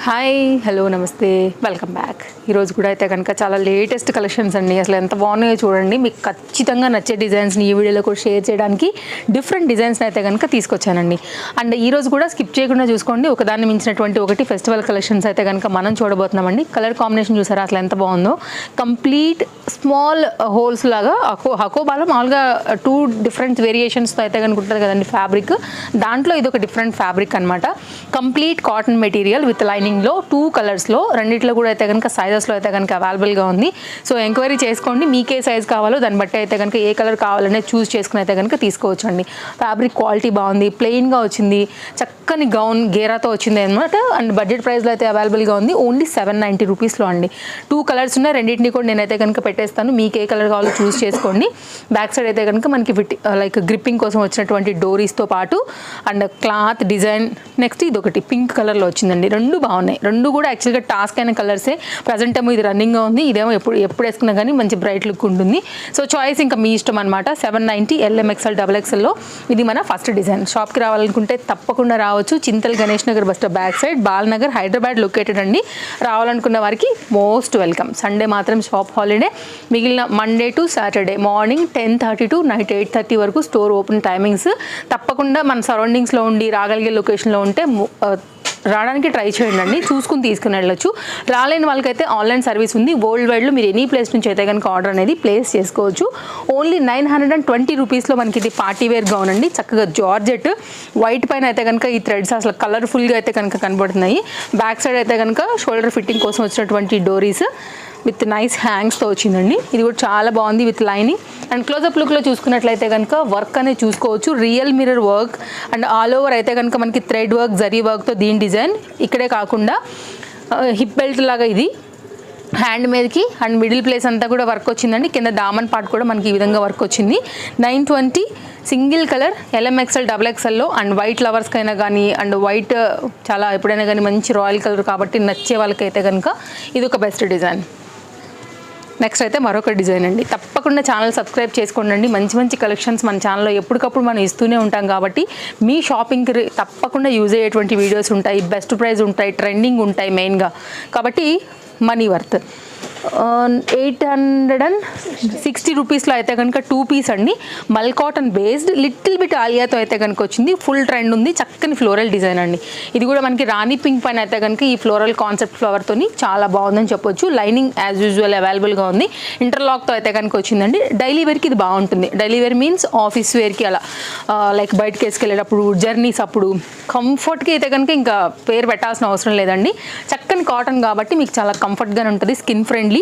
Hi hello నమస్తే welcome back. ఈరోజు కూడా అయితే కనుక చాలా లేటెస్ట్ కలెక్షన్స్ అండి. అసలు ఎంత బాగున్నాయో చూడండి. మీకు ఖచ్చితంగా నచ్చే డిజైన్స్ని ఈ వీడియోలో కూడా షేర్ చేయడానికి డిఫరెంట్ డిజైన్స్ని అయితే కనుక తీసుకొచ్చానండి. అండ్ ఈరోజు కూడా స్కిప్ చేయకుండా చూసుకోండి. ఒకదాన్ని మించినటువంటి ఒకటి ఫెస్టివల్ కలెక్షన్స్ అయితే కనుక మనం చూడబోతున్నామండి. కలర్ కాంబినేషన్ చూసారా అసలు ఎంత బాగుందో. కంప్లీట్ స్మాల్ హోల్స్ లాగా హకోబాలో మామూలుగా 2 డిఫరెంట్ వేరియేషన్స్తో అయితే కనుక ఉంటుంది కదండి ఫ్యాబ్రిక్. దాంట్లో ఇది ఒక డిఫరెంట్ ఫ్యాబ్రిక్ అనమాట. కంప్లీట్ కాటన్ మెటీరియల్ విత్ లైనింగ్లో 2 కలర్స్లో రెండిట్లో కూడా అయితే కనుక సైజెస్లో అయితే కనుక అవైలబుల్గా ఉంది. సో ఎంక్వైరీ చేసుకోండి. మీకే సైజ్ కావాలో దాన్ని బట్టి అయితే కనుక ఏ కలర్ కావాలనే చూస్ చేసుకుని అయితే కనుక తీసుకోవచ్చు అండి. ఫ్యాబ్రిక్ క్వాలిటీ బాగుంది, ప్లెయిన్గా వచ్చింది, చక్కని గౌన్ గేరాతో వచ్చింది అనమాట. అండ్ బడ్జెట్ ప్రైస్లో అయితే అవైలబుల్గా ఉంది. ఓన్లీ 790 రూపీస్లో అండి. 2 కలర్స్ ఉన్నాయి. రెండింటిని కూడా నేనైతే కనుక పెట్టేస్తాను. మీకు ఏ కలర్ కావాలో చూస్ చేసుకోండి. బ్యాక్ సైడ్ అయితే కనుక మనకి లైక్ గ్రిప్పింగ్ కోసం వచ్చినటువంటి డోరీస్తో పాటు అండ్ క్లాత్ డిజైన్. నెక్స్ట్ ఇది ఒకటి పింక్ కలర్లో వచ్చిందండి. రెండు బాగున్నాయి. రెండు కూడా యాక్చువల్గా టాస్క్ అయిన కలర్సే. ప్రజెంట్ ఏమో ఇది రన్నింగ్గా ఉంది, ఇదేమో ఎప్పుడు వేసుకున్నా కానీ మంచి బ్రైట్ లుక్ ఉంటుంది. సో చాయిస్ ఇంకా మీ ఇష్టం అనమాట. 790 LMXL XXL ఇది మన ఫస్ట్ డిజైన్. షాప్కి రావాలనుకుంటే తప్పకుండా రావచ్చు. Chintal Ganesh Nagar bus stop back side, Balnagar, Hyderabad located అండి. రావాలనుకున్న వారికి మోస్ట్ వెల్కమ్. సండే మాత్రం షాప్ హాలిడే. మిగిలిన Monday to Saturday morning 10:30 to night 8:30 వరకు స్టోర్ ఓపెన్ టైమింగ్స్. తప్పకుండా మన సరౌండింగ్స్లో ఉండి రాగలిగే లొకేషన్లో ఉంటే రావడానికి ట్రై చేయండి అండి. చూసుకుని తీసుకుని వెళ్ళొచ్చు. రాలేని వాళ్ళకైతే ఆన్లైన్ సర్వీస్ ఉంది. వరల్డ్ వైడ్లో మీరు ఎనీ ప్లేస్ నుంచి అయితే కనుక ఆర్డర్ అనేది ప్లేస్ చేసుకోవచ్చు. ఓన్లీ 920 రూపీస్లో మనకి ఇది పార్టీ వేర్ గౌన్ అండి. చక్కగా జార్జెట్ వైట్ పైన అయితే కనుక ఈ థ్రెడ్స్ అసలు కలర్ఫుల్గా అయితే కనుక కనబడుతున్నాయి. బ్యాక్ సైడ్ అయితే కనుక షోల్డర్ ఫిట్టింగ్ కోసం వచ్చినటువంటి డోరీస్ విత్ నైస్ హ్యాంగ్స్తో వచ్చిందండి. ఇది కూడా చాలా బాగుంది విత్ లైనింగ్. అండ్ క్లోజప్ లుక్లో చూసుకున్నట్లయితే కనుక వర్క్ అనేది చూసుకోవచ్చు. Real mirror work and all over అయితే కనుక మనకి థ్రెడ్ వర్క్, జరీ వర్క్తో దీని డిజైన్. ఇక్కడే కాకుండా హిప్ బెల్ట్ లాగా ఇది హ్యాండ్ మీదకి అండ్ మిడిల్ ప్లేస్ అంతా కూడా వర్క్ వచ్చిందండి. కింద దామన్ పార్ట్ కూడా మనకి ఈ విధంగా వర్క్ వచ్చింది. 920 single colour LMXL XXL and white లవర్స్కైనా కానీ అండ్ వైట్ చాలా ఎప్పుడైనా కానీ మంచి రాయల్ కలర్ కాబట్టి నచ్చే వాళ్ళకైతే కనుక ఇది ఒక బెస్ట్ డిజైన్. నెక్స్ట్ అయితే మరొక డిజైన్ అండి. తప్పకుండా ఛానల్ సబ్స్క్రైబ్ చేసుకోండి. మంచి మంచి కలెక్షన్స్ మన ఛానల్లో ఎప్పటికప్పుడు మనం ఇస్తూనే ఉంటాం కాబట్టి మీ షాపింగ్కి తప్పకుండా యూజ్ అయ్యేటువంటి వీడియోస్ ఉంటాయి, బెస్ట్ ప్రైస్ ఉంటాయి, ట్రెండింగ్ ఉంటాయి మెయిన్గా. కాబట్టి మనీ వర్త్. 860 రూపీస్లో అయితే కనుక 2 పీస్ అండి. మల్ కాటన్ బేస్డ్ లిటిల్ బిట్ ఆలియాతో అయితే కనుక వచ్చింది. ఫుల్ ట్రెండ్ ఉంది. చక్కని ఫ్లోరల్ డిజైన్ అండి. ఇది కూడా మనకి రాణి పింక్ పైన అయితే కనుక ఈ ఫ్లోరల్ కాన్సెప్ట్ ఫ్లవర్తోని చాలా బాగుందని చెప్పొచ్చు. లైనింగ్ యాజ్ యూజువల్ అవైలబుల్గా ఉంది. ఇంటర్లాక్తో అయితే కనుక వచ్చిందండి. డైలీ వేర్కి ఇది బాగుంటుంది. డైలీ వేర్ మీన్స్ ఆఫీస్ వేర్కి అలా లైక్ బయటకి వేసుకెళ్ళేటప్పుడు, జర్నీస్ అప్పుడు కంఫర్ట్కి అయితే కనుక ఇంకా పేరు పెట్టాల్సిన అవసరం లేదండి. చక్కని కాటన్ కాబట్టి మీకు చాలా కంఫర్ట్గానే ఉంటుంది. Skin friendly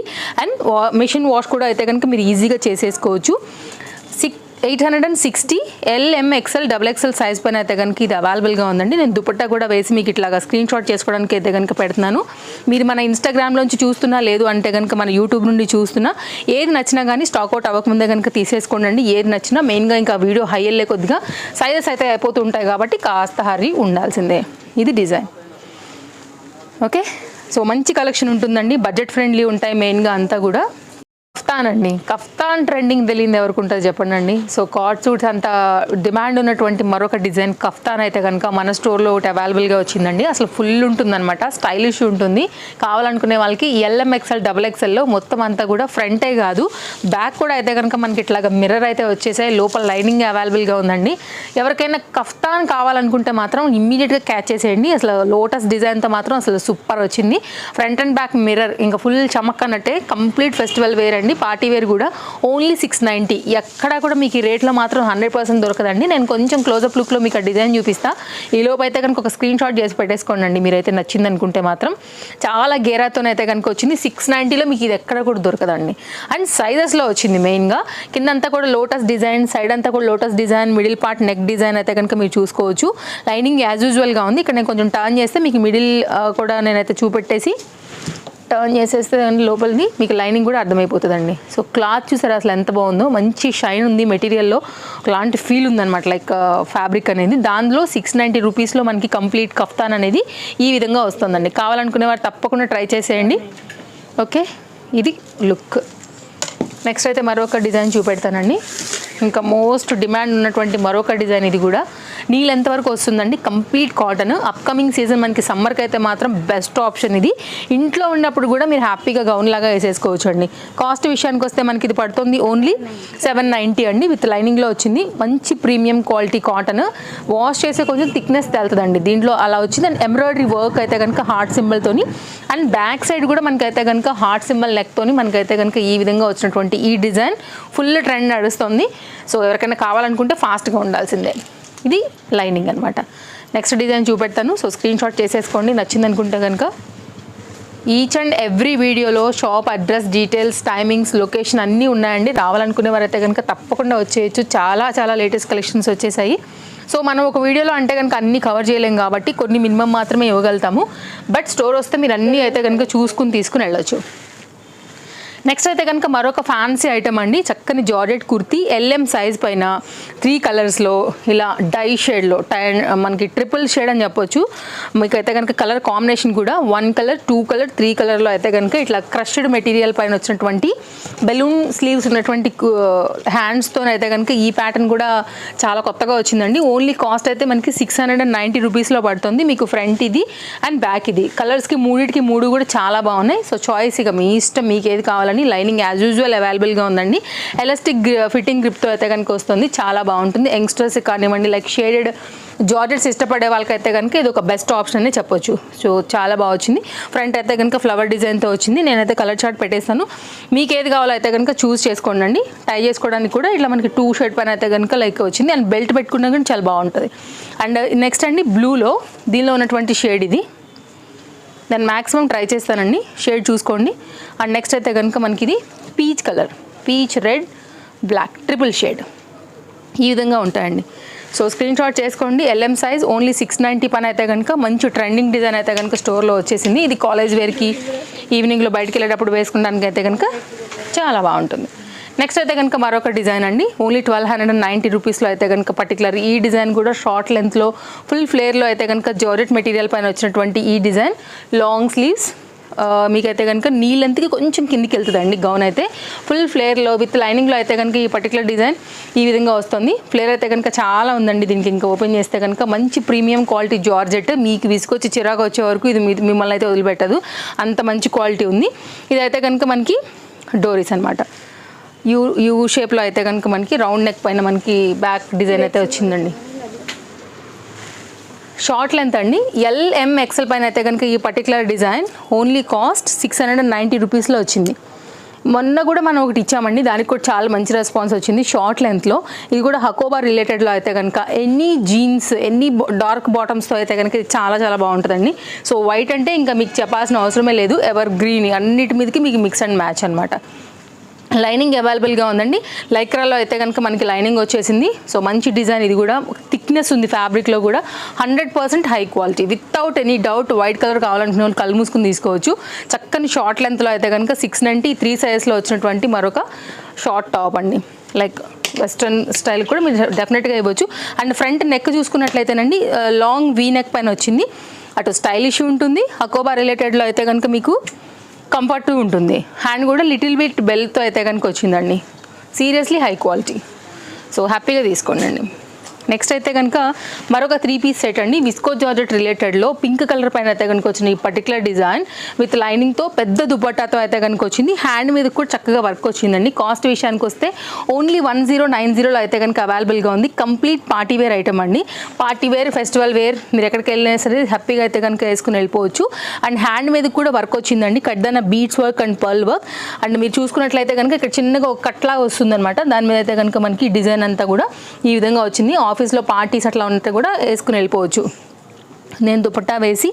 and machine wash కూడా అయితే కనుక మీరు ఈజీగా చేసేసుకోవచ్చు. 860 LMXL XXL సైజ్ పైన అయితే కనుక ఇది అవైలబుల్గా ఉందండి. నేను దుపట్టా కూడా వేసి మీకు ఇట్లాగా స్క్రీన్ షాట్ చేసుకోవడానికి అయితే కనుక పెడుతున్నాను. మీరు మన ఇన్స్టాగ్రామ్లోంచి చూస్తున్నా, లేదు అంటే కనుక మన యూట్యూబ్ నుండి చూస్తున్నా, ఏది నచ్చినా కానీ స్టాక్ అవుట్ అవ్వకముందే కనుక తీసేసుకోండి. ఏది నచ్చినా మెయిన్గా ఇంకా వీడియో హై వెళ్ళే కొద్దిగా సైజెస్ అయితే అయిపోతుంటాయి కాబట్టి కాస్త హర్రీ ఉండాల్సిందే. ఇది డిజైన్. ఓకే, సో మంచి కలెక్షన్ ఉంటుందండి. బడ్జెట్ ఫ్రెండ్లీ ఉంటాయి మెయిన్గా అంతా కూడా. కఫ్తాన్ అండి. కఫ్తాన్ ట్రెండింగ్ తెలియదు ఎవరికి ఉంటుంది చెప్పండి అండి. సో కార్డ్ సూట్స్ అంత డిమాండ్ ఉన్నటువంటి మరొక డిజైన్ కఫ్తాన్ అయితే కనుక మన స్టోర్లో ఒకటి అవైలబుల్గా వచ్చిందండి. అసలు ఫుల్ ఉంటుందన్నమాట. స్టైలిష్ ఉంటుంది. కావాలనుకునే వాళ్ళకి LMXL XXL మొత్తం అంతా కూడా ఫ్రంటే కాదు బ్యాక్ కూడా అయితే కనుక మనకి ఇట్లాగా మిర్రర్ అయితే వచ్చేసాయి. లోపల లైనింగ్ అవైలబుల్గా ఉందండి. ఎవరికైనా కఫ్తాన్ కావాలనుకుంటే మాత్రం ఇమ్మీడియట్గా క్యాచ్ చేసేయండి. అసలు లోటస్ డిజైన్తో మాత్రం అసలు సూపర్ వచ్చింది. ఫ్రంట్ అండ్ బ్యాక్ మిర్రర్ ఇంకా ఫుల్ చమక్ అన్నట్టే. కంప్లీట్ ఫెస్టివల్ వేర్ అండి. పార్టీ వేర్ కూడా ఓన్లీ 690. ఎక్కడా కూడా మీకు ఈ రేట్లో మాత్రం 100% దొరకదండి. నేను కొంచెం క్లోజప్ లుక్లో మీకు ఆ డిజైన్ చూపిస్తా. ఈ లోపు అయితే కనుక ఒక స్క్రీన్ షాట్ చేసి పెట్టేసుకోండి మీరైతే నచ్చింది అనుకుంటే మాత్రం. చాలా గేరాతోనైతే కనుక వచ్చింది. 690లో మీకు ఇది ఎక్కడ కూడా దొరకదండి. అండ్ సైజెస్లో వచ్చింది మెయిన్గా. కిందంతా కూడా లోటస్ డిజైన్, సైడ్ అంతా కూడా lotus design, middle part neck design అయితే కనుక మీరు చూసుకోవచ్చు. లైనింగ్ యాజ్ యూజువల్గా ఉంది. ఇక్కడ నేను కొంచెం టర్న్ చేస్తే మీకు మిడిల్ కూడా నేనైతే చూపెట్టేసి టర్న్ చేసేస్తే లోపలిది మీకు లైనింగ్ కూడా అర్థమైపోతుందండి. సో క్లాత్ చూసారా అసలు ఎంత బాగుందో. మంచి షైన్ ఉంది మెటీరియల్లో. అలాంటి ఫీల్ ఉందన్నమాట లైక్ ఫ్యాబ్రిక్ అనేది. దానిలో 690 రూపీస్లో మనకి కంప్లీట్ కఫ్తాన్ అనేది ఈ విధంగా వస్తుందండి. కావాలనుకునే వారు తప్పకుండా ట్రై చేసేయండి. ఓకే, ఇది లుక్. నెక్స్ట్ అయితే మరొక డిజైన్ చూపెడతానండి. ఇంకా మోస్ట్ డిమాండ్ ఉన్నటువంటి మరొక డిజైన్ ఇది కూడా. నీ లెంత్ వరకు వస్తుందండి. Complete cotton. అప్కమింగ్ సీజన్ మనకి సమ్మర్కి అయితే మాత్రం బెస్ట్ ఆప్షన్ ఇది. ఇంట్లో ఉన్నప్పుడు కూడా మీరు హ్యాపీగా గౌన్ లాగా వేసేసుకోవచ్చు అండి. కాస్ట్ విషయానికి వస్తే మనకి ఇది పడుతుంది ఓన్లీ 790 అండి. విత్ లైనింగ్లో వచ్చింది. మంచి ప్రీమియం క్వాలిటీ కాటన్. వాష్ చేసే కొంచెం థిక్నెస్ తెలుతుందండి దీంట్లో, అలా వచ్చింది. అండ్ ఎంబ్రాయిడరీ వర్క్ అయితే కనుక హార్ట్ సింబల్తోని, అండ్ బ్యాక్ సైడ్ కూడా మనకైతే కనుక హార్ట్ సింబల్ నెక్తోని మనకైతే కనుక ఈ విధంగా వచ్చినటువంటి ఈ డిజైన్ ఫుల్ ట్రెండ్ నడుస్తుంది. సో ఎవరికైనా కావాలనుకుంటే ఫాస్ట్గా ఉండాల్సిందే. ఇది లైనింగ్ అనమాట. నెక్స్ట్ డిజైన్ చూపెడతాను. సో స్క్రీన్ షాట్ చేసేసుకోండి నచ్చింది అనుకుంటే కనుక. ఈచ్ అండ్ ఎవ్రీ వీడియోలో shop address, details, timings, location అన్నీ ఉన్నాయండి. రావాలనుకునే వారైతే కనుక తప్పకుండా వచ్చేయచ్చు. చాలా చాలా లేటెస్ట్ కలెక్షన్స్ వచ్చేసాయి. సో మనం ఒక వీడియోలో అంటే కనుక అన్నీ కవర్ చేయలేం కాబట్టి కొన్ని మినిమం మాత్రమే ఇవ్వగలుగుతాము. బట్ స్టోర్ వస్తే మీరు అన్నీ అయితే కనుక చూసుకుని తీసుకుని వెళ్ళొచ్చు. నెక్స్ట్ అయితే కనుక మరొక ఫ్యాన్సీ ఐటమ్ అండి. చక్కని జార్జెట్ కుర్తీ, LM సైజ్ పైన 3 కలర్స్లో ఇలా డై షేడ్లో, మనకి ట్రిపుల్ షేడ్ అని చెప్పొచ్చు. మీకైతే కనుక కలర్ కాంబినేషన్ కూడా 1 కలర్, 2 కలర్, 3 కలర్లో అయితే కనుక ఇట్లా క్రష్డ్ మెటీరియల్ పైన వచ్చినటువంటి బెలూన్ స్లీవ్స్ ఉన్నటువంటి హ్యాండ్స్తో అయితే కనుక ఈ ప్యాటర్న్ కూడా చాలా కొత్తగా వచ్చిందండి. ఓన్లీ కాస్ట్ అయితే మనకి 690 రూపీస్లో పడుతుంది. మీకు ఫ్రంట్ ఇది అండ్ బ్యాక్ ఇది. కలర్స్కి మూడిటికి మూడు కూడా చాలా బాగున్నాయి. సో చాయిస్ ఇక మీ ఇష్టం, మీకు ఏది కావాలని. లైనింగ్ యాజ్ యూజువల్ అవైలబుల్గా ఉందండి. ఎలాస్టిక్ ఫిట్టింగ్ గ్రిప్తో అయితే కనుక వస్తుంది. చాలా బాగుంటుంది. యంగ్స్టర్స్ కానివ్వండి, లైక్ షేడెడ్ జార్జెట్స్ ఇష్టపడే వాళ్ళకైతే కనుక ఇది ఒక బెస్ట్ ఆప్షన్ అని చెప్పొచ్చు. సో చాలా బాగా వచ్చింది. ఫ్రంట్ అయితే కనుక ఫ్లవర్ డిజైన్తో వచ్చింది. నేనైతే కలర్ చార్ట్ పెట్టేస్తాను. మీకు ఏది కావాలో అయితే కనుక చూస్ చేసుకోండి. టై చేసుకోవడానికి కూడా ఇట్లా మనకి 2 షేడ్ పైన అయితే కనుక లైక్ వచ్చింది. అండ్ బెల్ట్ పెట్టుకున్నా కానీ చాలా బాగుంటుంది. అండ్ నెక్స్ట్ అండి బ్లూలో దీనిలో ఉన్నటువంటి షేడ్ ఇది. దాన్ని మ్యాక్సిమం ట్రై చేస్తానండి, షేడ్ చూసుకోండి. అండ్ నెక్స్ట్ అయితే కనుక మనకి ఇది peach colour, peach red black triple shade ఈ విధంగా ఉంటాయండి. సో స్క్రీన్ షాట్ చేసుకోండి. LM సైజ్ ఓన్లీ 690 పని అయితే కనుక మంచి ట్రెండింగ్ డిజైన్ అయితే కనుక స్టోర్లో వచ్చేసింది. ఇది కాలేజ్ వేర్కి, ఈవినింగ్లో బయటకు వెళ్ళేటప్పుడు వేసుకోవడానికి అయితే కనుక చాలా బాగుంటుంది. నెక్స్ట్ అయితే కనుక మరొక డిజైన్ అండి. ఓన్లీ 1290 రూపీస్లో అయితే కనుక పర్టికులర్ ఈ డిజైన్ కూడా షార్ట్ లెంత్లో ఫుల్ ఫ్లేర్లో అయితే కనుక జార్జెట్ మెటీరియల్ పైన వచ్చినటువంటి ఈ డిజైన్. లాంగ్ స్లీవ్స్, మీకైతే కనుక నీ లెంత్కి కొంచెం కిందికి వెళ్తుందండి. గౌన్ అయితే ఫుల్ ఫ్లేర్లో విత్ లైనింగ్లో అయితే కనుక ఈ పర్టికులర్ డిజైన్ ఈ విధంగా వస్తుంది. ఫ్లేర్ అయితే కనుక చాలా ఉందండి దీనికి. ఇంకా ఓపెన్ చేస్తే కనుక మంచి ప్రీమియం క్వాలిటీ జార్జెట్. మీకు విసుకొచ్చి చిరాకు వచ్చే వరకు ఇది మిమ్మల్ని అయితే వదిలిపెట్టదు, అంత మంచి క్వాలిటీ ఉంది. ఇదైతే కనుక మనకి డోరీస్ అనమాట. యూ షేప్లో అయితే కనుక మనకి రౌండ్ నెక్ పైన మనకి బ్యాక్ డిజైన్ అయితే వచ్చిందండి. షార్ట్ లెంత్ అండి. LM XL పైన అయితే కనుక ఈ పర్టికులర్ డిజైన్ ఓన్లీ కాస్ట్ 690 రూపీస్లో వచ్చింది. మొన్న కూడా మనం ఒకటి ఇచ్చామండి, దానికి కూడా చాలా మంచి రెస్పాన్స్ వచ్చింది. షార్ట్ లెంత్లో ఇది కూడా హకోబా రిలేటెడ్లో అయితే కనుక ఎనీ జీన్స్, ఎనీ డార్క్ బాటమ్స్తో అయితే కనుక ఇది చాలా చాలా బాగుంటుందండి. సో వైట్ అంటే ఇంకా మీకు చెప్పాల్సిన అవసరమే లేదు. ఎవర్ గ్రీన్ అన్నిటి మీదకి మీకు మిక్స్ అండ్ మ్యాచ్ అనమాట. లైనింగ్ అవైలబుల్గా ఉందండి. లైక్రాలో అయితే కనుక మనకి లైనింగ్ వచ్చేసింది. సో మంచి డిజైన్. ఇది కూడా థిక్నెస్ ఉంది ఫ్యాబ్రిక్లో కూడా. 100% high quality without any doubt. White colour కావాలనుకునే వాళ్ళు కళ్ళు మూసుకుని తీసుకోవచ్చు. చక్కని షార్ట్ లెంత్లో అయితే కనుక 690 3 సైజ్లో వచ్చినటువంటి మరొక షార్ట్ టాప్ అండి. లైక్ వెస్ట్రన్ స్టైల్ కూడా మీరు డెఫినెట్గా ఇవ్వచ్చు. అండ్ ఫ్రంట్ నెక్ చూసుకున్నట్లయితేనండి లాంగ్ వీ నెక్ పైన వచ్చింది. అటు స్టైలిష్ ఉంటుంది. హకోబా రిలేటెడ్లో అయితే కనుక మీకు కంఫర్ట్ ఉంటుంది. హ్యాండ్ కూడా లిటిల్ బిట్ బెల్ట్తో అయితే కనుక వచ్చిందండి. Seriously high quality. సో హ్యాపీగా తీసుకోండి. నెక్స్ట్ అయితే కనుక మరొక 3 పీస్ సెట్ అండి. విస్కో జార్జెట్ రిలేటెడ్లో పింక్ కలర్ పైన అయితే కనుక వచ్చిన ఈ పర్టికులర్ డిజైన్ విత్ లైనింగ్తో పెద్ద దుపట్టాతో అయితే కనుక వచ్చింది. హ్యాండ్ మీద కూడా చక్కగా వర్క్ వచ్చిందండి. కాస్ట్ విషయానికి వస్తే ఓన్లీ 1090లో అయితే కనుక అవైలబుల్గా ఉంది. కంప్లీట్ పార్టీ వేర్ ఐటమ్ అండి. పార్టీ వేర్, ఫెస్టివల్ వేర్ మీరు ఎక్కడికి వెళ్ళినా సరే హ్యాపీగా అయితే కనుక వేసుకుని వెళ్ళిపోవచ్చు. అండ్ హ్యాండ్ మీద కూడా వర్క్ వచ్చిందండి. కడ్దాన beads work and pearl work. And మీరు చూసుకున్నట్లయితే కనుక ఇక్కడ చిన్నగా ఒక కట్లా వస్తుందన్నమాట. దాని మీద అయితే కనుక మనకి డిజైన్ అంతా కూడా ఈ విధంగా వచ్చింది. ఆఫీస్లో పార్టీస్ అట్లా ఉంటే కూడా వేసుకుని వెళ్ళిపోవచ్చు. నేను దుపట్టా వేసి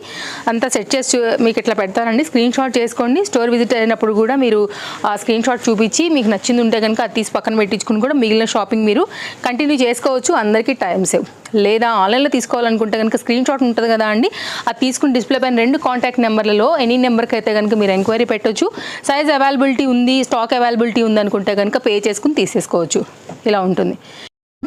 అంతా సెట్ చేసి మీకు ఇట్లా పెడతానండి. స్క్రీన్ షాట్ చేసుకోండి. స్టోర్ విజిట్ అయినప్పుడు కూడా మీరు ఆ స్క్రీన్ షాట్ చూపించి మీకు నచ్చింది ఉంటే కనుక అది తీసి పక్కన పెట్టించుకుని కూడా మిగిలిన షాపింగ్ మీరు కంటిన్యూ చేసుకోవచ్చు. అందరికీ టైం సేవ్. లేదా ఆన్లైన్లో తీసుకోవాలనుకుంటే కనుక స్క్రీన్ షాట్ ఉంటుంది కదా అండి, అది తీసుకుని డిస్ప్లే పైన 2 కాంటాక్ట్ నెంబర్లలో ఎనీ నెంబర్కి అయితే కనుక మీరు ఎంక్వైరీ పెట్టవచ్చు. సైజ్ అవైలబిలిటీ ఉంది, స్టాక్ అవైలబిలిటీ ఉంది అనుకుంటే కనుక పే చేసుకుని తీసేసుకోవచ్చు. ఇలా ఉంటుంది.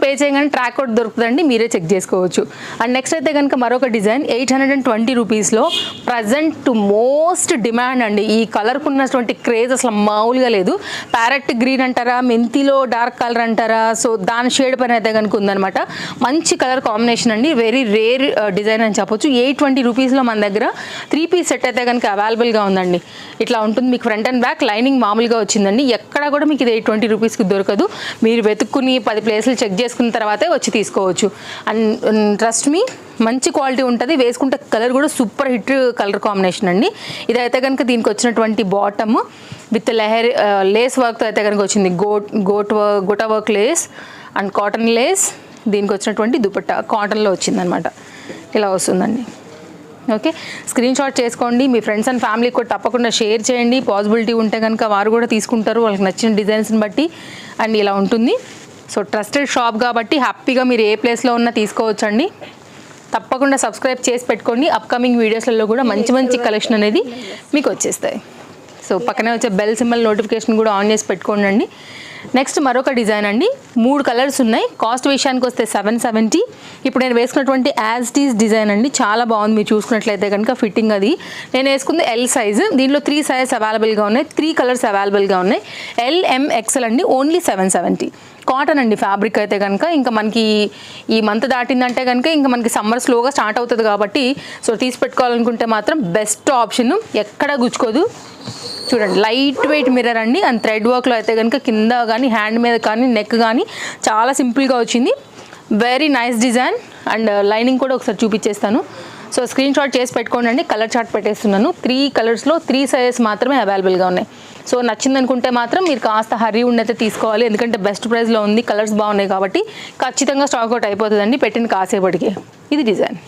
పే చేయగానే ట్రాక్ కోడ్ దొరుకుతుందండి, మీరే చెక్ చేసుకోవచ్చు. అండ్ నెక్స్ట్ అయితే కనుక మరొక డిజైన్ 820 రూపీస్లో ప్రజెంట్ మోస్ట్ డిమాండ్ అండి. ఈ కలర్కు ఉన్నటువంటి క్రేజ్ అసలు మామూలుగా లేదు. ప్యారెట్ గ్రీన్ అంటారా, మెంతిలో డార్క్ కలర్ అంటారా, సో దాని షేడ్ పైన అయితే కనుక ఉందనమాట. మంచి కలర్ కాంబినేషన్ అండి, వెరీ రేర్ డిజైన్ అని చెప్పొచ్చు. 820 రూపీస్లో మన దగ్గర 3 పీస్ సెట్ అయితే కనుక అవైలబుల్గా ఉందండి. ఇట్లా ఉంటుంది మీకు ఫ్రంట్ అండ్ బ్యాక్, లైనింగ్ మామూలుగా వచ్చిందండి. ఎక్కడ కూడా మీకు ఇది 820 రూపీస్కి దొరకదు. మీరు వెతుక్కుని 10 ప్లేసులు చెక్ చేసుకున్న తర్వాతే వచ్చి తీసుకోవచ్చు. అండ్ ట్రస్ట్ మీ, మంచి క్వాలిటీ ఉంటుంది. వేసుకుంటే కలర్ కూడా సూపర్ హిట్ కలర్ కాంబినేషన్ అండి. ఇదైతే కనుక దీనికి వచ్చినటువంటి బాటమ్ విత్ లేస్ వర్క్తో అయితే కనుక వచ్చింది. Gota work lace and cotton lace. దీనికి వచ్చినటువంటి దుపట్టా కాటన్లో వచ్చిందనమాట. ఇలా వస్తుందండి. ఓకే, స్క్రీన్ షాట్ చేసుకోండి. మీ ఫ్రెండ్స్ అండ్ ఫ్యామిలీకి కూడా తప్పకుండా షేర్ చేయండి. పాసిబిలిటీ ఉంటే కనుక వారు కూడా తీసుకుంటారు వాళ్ళకి నచ్చిన డిజైన్స్ని బట్టి. అండ్ ఇలా ఉంటుంది. సో ట్రస్టెడ్ షాప్ కాబట్టి హ్యాపీగా మీరు ఏ ప్లేస్లో ఉన్నా తీసుకోవచ్చండి. తప్పకుండా సబ్స్క్రైబ్ చేసి పెట్టుకోండి. అప్కమింగ్ వీడియోస్లలో కూడా మంచి మంచి కలెక్షన్ అనేది మీకు వచ్చేస్తాయి. సో పక్కనే వచ్చే బెల్ సింబల్ నోటిఫికేషన్ కూడా ఆన్ చేసి పెట్టుకోండి అండి. నెక్స్ట్ మరొక డిజైన్ అండి. 3 కలర్స్ ఉన్నాయి. కాస్ట్ విషయానికి వస్తే 770. ఇప్పుడు నేను వేసుకున్నటువంటి యాజ్ ఇట్ ఈజ్ డిజైన్ అండి, చాలా బాగుంది. మీరు చూసుకున్నట్లయితే కనుక ఫిట్టింగ్ అది నేను వేసుకుంది ఎల్ సైజు. దీనిలో 3 సైజెస్ అవైలబుల్గా ఉన్నాయి, 3 కలర్స్ అవైలబుల్గా ఉన్నాయి. LMXL అండి, ఓన్లీ 770. కాటన్ అండి ఫ్యాబ్రిక్ అయితే కనుక. ఇంకా మనకి ఈ మంత్ దాటిందంటే కనుక ఇంకా మనకి సమ్మర్ స్లోగా స్టార్ట్ అవుతుంది కాబట్టి సో తీసి పెట్టుకోవాలనుకుంటే మాత్రం బెస్ట్ ఆప్షన్. ఎక్కడ గుచ్చుకోదు. చూడండి, లైట్ వెయిట్ మిర్రర్ అండి. అండ్ థ్రెడ్ వర్క్లో అయితే కనుక కింద కానీ హ్యాండ్ మీద కానీ నెక్ కానీ చాలా సింపుల్గా వచ్చింది. Very nice design. And lining కూడా ఒకసారి చూపించేస్తాను. సో స్క్రీన్ షాట్ చేసి పెట్టుకోండి అండి. కలర్ చార్ట్ పెట్టేస్తున్నాను. 3 కలర్స్లో 3 సైజెస్ మాత్రమే అవైలబుల్గా ఉన్నాయి. సో నచ్చింది అనుకుంటే మాత్రం మీరు కాస్త హరీ ఉండైతే తీసుకోవాలి, ఎందుకంటే బెస్ట్ ప్రైస్లో ఉంది, కలర్స్ బాగున్నాయి కాబట్టి ఖచ్చితంగా స్టాక్ అవుట్ అయిపోతుందండి పెట్టిన కాసేపటికి. ఇది డిజైన్.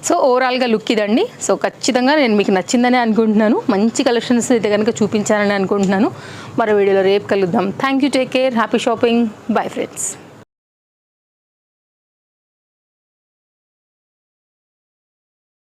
సో ఓవరాల్గా లుక్ ఇదండి. సో ఖచ్చితంగా నేను మీకు నచ్చిందని అనుకుంటున్నాను. మంచి కలెక్షన్స్ అయితే కనుక చూపించాలని అనుకుంటున్నాను. మరో వీడియోలో రేపు కలుద్దాం. Thank you, take care, happy shopping, bye friends.